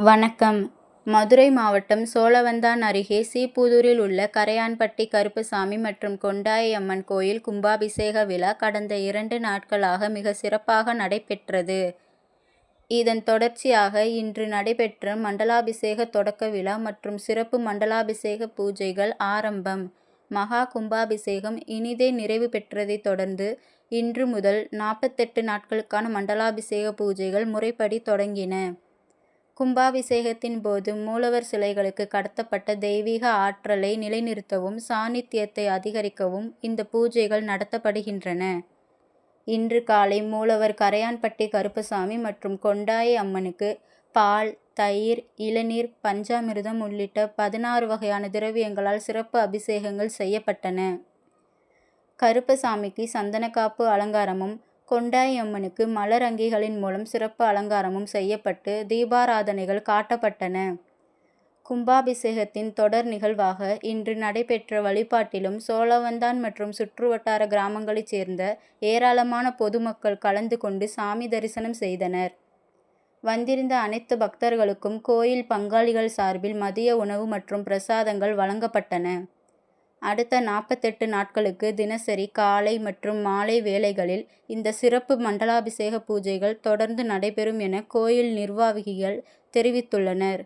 வணக்கம். மதுரை மாவட்டம் சோழவந்தான் அருகே சீப்புதூரில் உள்ள கரையான்பட்டி கருப்பசாமி மற்றும் கொண்டாயம்மன் கோயில் கும்பாபிஷேக விழா கடந்த 2 நாட்களாக மிக சிறப்பாக நடைபெற்றது. இதன் தொடர்ச்சியாக இன்று நடைபெற்ற மண்டலாபிஷேக தொடக்க விழா மற்றும் சிறப்பு மண்டலாபிஷேக பூஜைகள் ஆரம்பம். மகா கும்பாபிஷேகம் இனிதே நிறைவு பெற்றதை தொடர்ந்து இன்று முதல் 48 நாட்களுக்கான மண்டலாபிஷேக பூஜைகள் முறைப்படி தொடங்கின. கும்பாபிஷேகத்தின் போது மூலவர் சிலைகளுக்கு கடத்தப்பட்ட தெய்வீக ஆற்றலை நிலைநிறுத்தவும் சாநித்தியத்தை அதிகரிக்கவும் இந்த பூஜைகள் நடத்தப்படுகின்றன. இன்று காலை மூலவர் கரையான்பட்டி கருப்பசாமி மற்றும் கொண்டாய அம்மனுக்கு பால், தயிர், இளநீர், பஞ்சாமிர்தம் உள்ளிட்ட 16 வகையான திரவியங்களால் சிறப்பு அபிஷேகங்கள் செய்யப்பட்டன. கருப்பசாமிக்கு சந்தனக்காப்பு அலங்காரமும், கொண்டாயம்மனுக்கு மலர் அங்கிகளின் மூலம் சிறப்பு அலங்காரமும் செய்யப்பட்டு தீபாராதனைகள் காட்டப்பட்டன. கும்பாபிஷேகத்தின் தொடர் நிகழ்வாக இன்று நடைபெற்ற வழிபாட்டிலும் சோழவந்தான் மற்றும் சுற்றுவட்டார கிராமங்களைச் சேர்ந்த ஏராளமான பொதுமக்கள் கலந்து கொண்டு சாமி தரிசனம் செய்தனர். வந்திருந்த அனைத்து பக்தர்களுக்கும் கோயில் பங்காளிகள் சார்பில் மதிய உணவு மற்றும் பிரசாதங்கள் வழங்கப்பட்டன. அடுத்த 48 நாட்களுக்கு தினசரி காலை மற்றும் மாலை வேளைகளில் இந்த சிறப்பு மண்டலாபிஷேக பூஜைகள் தொடர்ந்து நடைபெறும் என கோயில் நிர்வாகிகள் தெரிவித்துள்ளனர்.